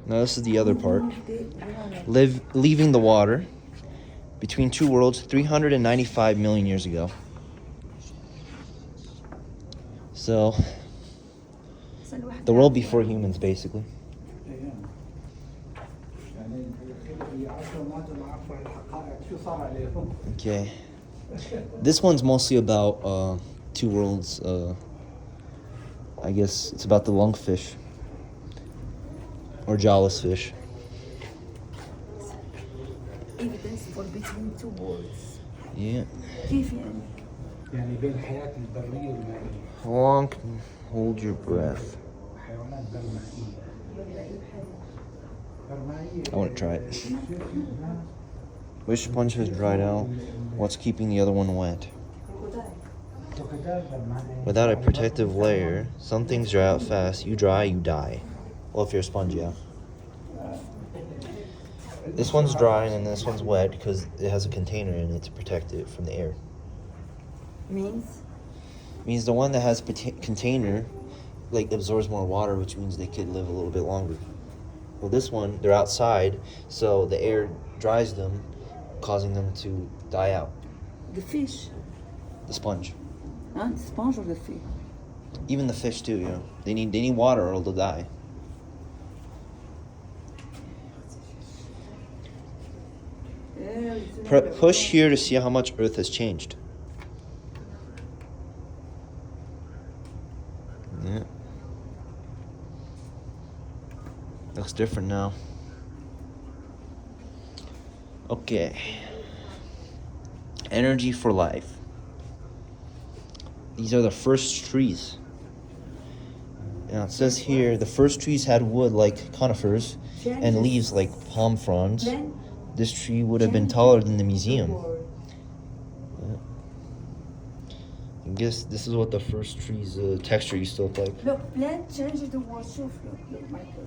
Now this is the other part. Leaving the water between two worlds 395 million years ago. So, the world before humans, basically. Okay. This one's mostly about two worlds. I guess it's about the lungfish. Or jawless fish. Evidence for between two worlds. Yeah. كيف يعني؟ يعني بين الحياة البرية والمائية. How long can you hold your breath? حيوانات برمائية. I want to try it. Which sponge has dried out? What's keeping the other one wet? Without a protective layer, some things dry out fast. You dry, you die. Well, if you're a sponge, yeah. This one's dry and this one's wet because it has a container in it to protect it from the air. Means the one that has container like absorbs more water, which means they could live a little bit longer. Well, this one, they're outside, so the air dries them, causing them to die out. The fish. The sponge. Huh? The sponge or the fish? Even the fish too, you know. They need water or they'll die. Push here to see how much Earth has changed. Yeah. Looks different now. Okay. Energy for life. These are the first trees. Now it says here the first trees had wood like conifers and leaves like palm fronds. This tree would have been taller than the museum. Yeah. I guess this is what the first tree's texture used to look like. Look, plant changes the word. Look, Michael.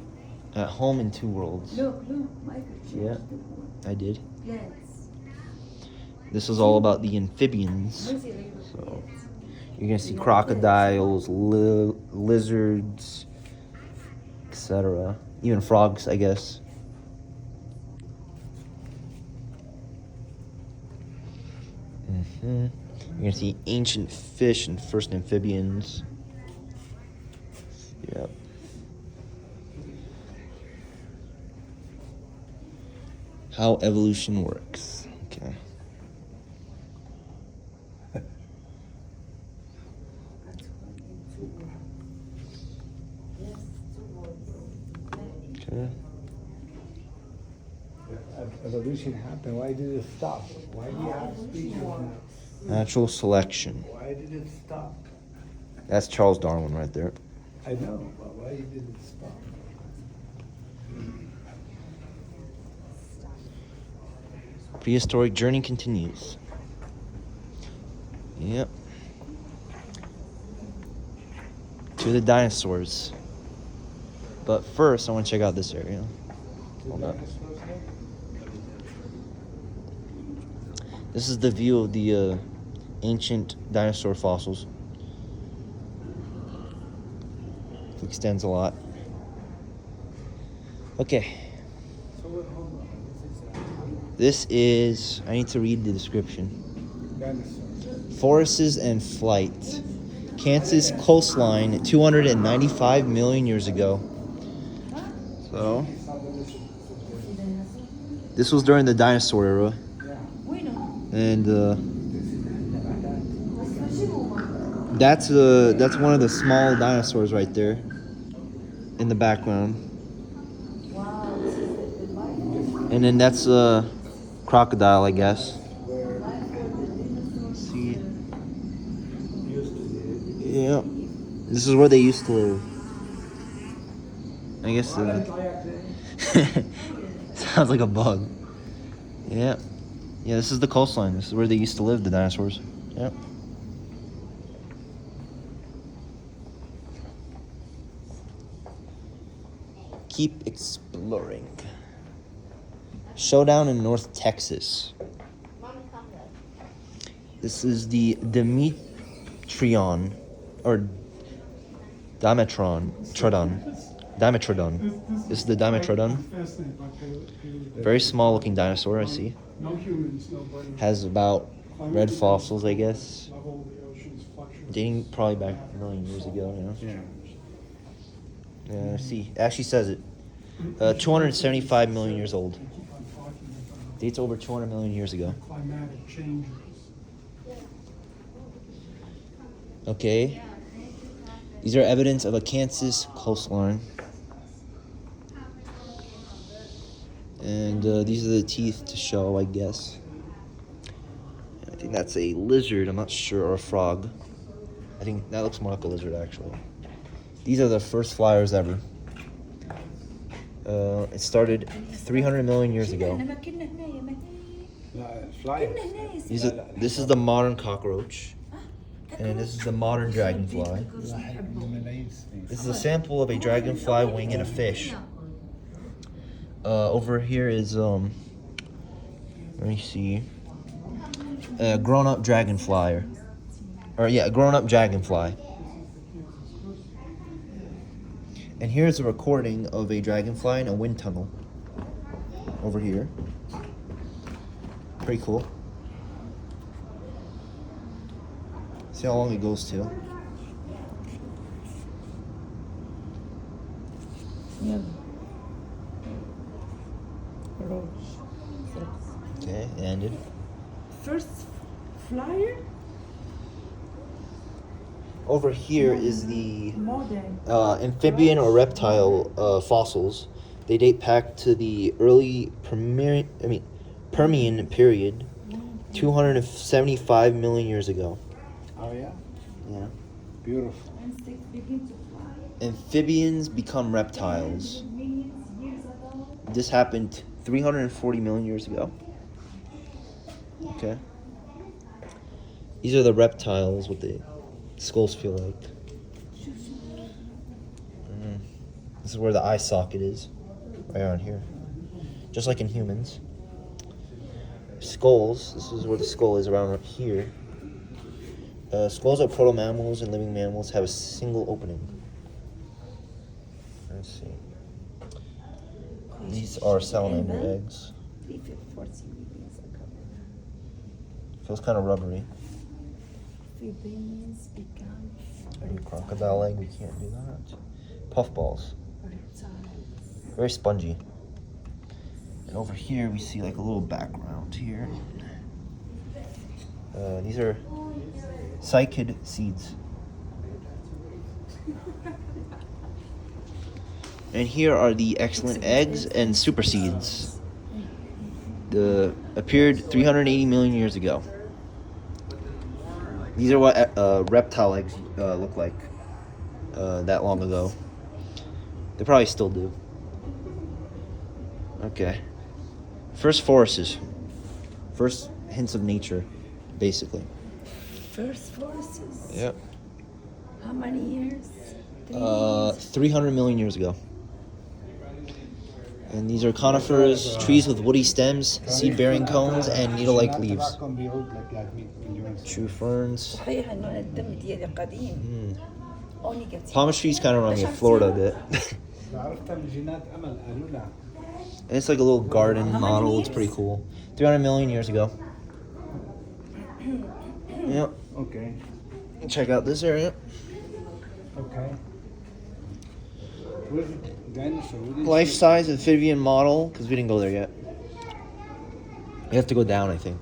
At home in two worlds. Look, Michael. Yeah, the word. I did. Plants. This is all about the amphibians. So you're gonna see crocodiles, lizards, etc. Even frogs, I guess. You're gonna see ancient fish and first amphibians. Yep. How evolution works. Okay. Okay. Evolution happened. Why did it stop? Why do you have species now? Natural selection. Why did it stop? That's Charles Darwin right there. I know, but why did it stop? Prehistoric journey continues. Yep. To the dinosaurs. But first, I want to check out this area. Hold up. This is the view of the ancient dinosaur fossils. It extends a lot. Okay. This is, I need to read the description. Forests and flight. Kansas coastline 295 million years ago. So, this was during the dinosaur era. And that's one of the small dinosaurs right there in the background. And then that's a crocodile, I guess. Let's see. Yeah, this is where they used to live. I guess sounds like a bug. Yeah. Yeah, this is the coastline. This is where they used to live, the dinosaurs. Yep. Keep exploring. Showdown in North Texas. This is the Dimetrodon. Dimetrodon. This is the Dimetrodon. Very small looking dinosaur, I see. Has about red fossils, I guess. Dating probably back a million years ago, you know? Yeah, I see. It actually says it. 275 million years old. Dates over 200 million years ago. Climatic changes. Okay. These are evidence of a Kansas coastline. And these are the teeth to show, I guess. I think that's a lizard, I'm not sure, or a frog. I think that looks more like a lizard, actually. These are the first flyers ever. It started 300 million years ago. This is the modern cockroach. And this is the modern dragonfly. This is a sample of a dragonfly wing and a fish. Over here is, let me see, a grown-up dragonfly. A grown-up dragonfly. And here's a recording of a dragonfly in a wind tunnel. Over here. Pretty cool. See how long it goes to. Yeah. Okay, ended. First flyer? Over here is the Modern. amphibian or reptile fossils. They date back to the early Permian period, 275 million years ago. Oh yeah? Yeah. Beautiful. Insects begin to fly. Amphibians become reptiles. Millions years ago. This happened 340 million years ago. Okay. These are the reptiles, what the skulls feel like. This is where the eye socket is. Right around here. Just like in humans. Skulls. This is where the skull is, around here. Skulls of proto-mammals and living mammals have a single opening. Let's see. These are salamander eggs. 340 millions ago. Feels kind of rubbery. Amphibians become Crocodile egg, we can't do that. Puffballs. reptiles. Very spongy. And over here we see like a little background here. These are cycad seeds. And here are the excellent eggs and super seeds. Appeared 380 million years ago. These are what reptile eggs look like that long ago. They probably still do. Okay. First forests. First hints of nature, basically. First forces. Yep. How many years? 300 million years ago. And these are conifers, trees with woody stems, seed-bearing cones, and needle-like leaves. True ferns. صحيح انه الدم ديالي قديم. او نيجاتيف. Palm trees kind of remind me of Florida a bit. And it's like a little garden model. It's pretty cool. 300 million years ago. Yep. Okay. Check out this area. Okay. Where's the dinosaur? Life-size amphibian model, because we didn't go there yet. You have to go down, I think.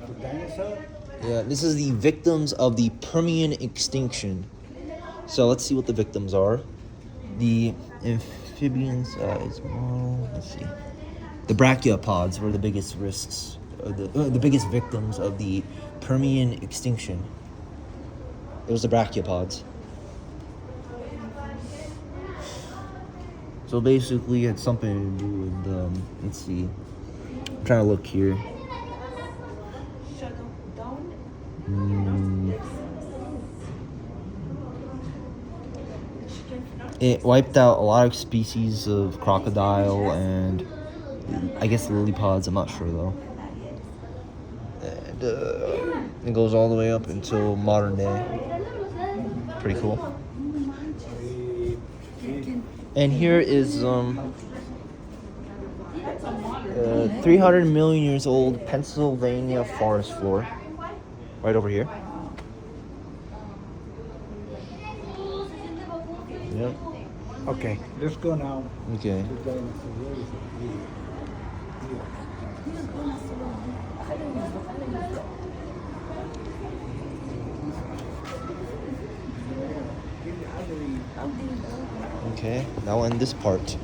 The dinosaur? Yeah, this is the victims of the Permian extinction. So let's see what the victims are. The amphibian size model. Let's see. The brachiopods were the biggest risks, the biggest victims of the Permian extinction. It was the brachiopods. So basically, it had something to do with, let's see. I'm trying to look here. It wiped out a lot of species of crocodile and I guess lily pods, I'm not sure though. And it goes all the way up until modern day. Pretty cool. And here is 300 million years old Pennsylvania forest floor. Right over here. Yep. Okay, let's go now. Okay. to Where is it? Okay. Now in this part.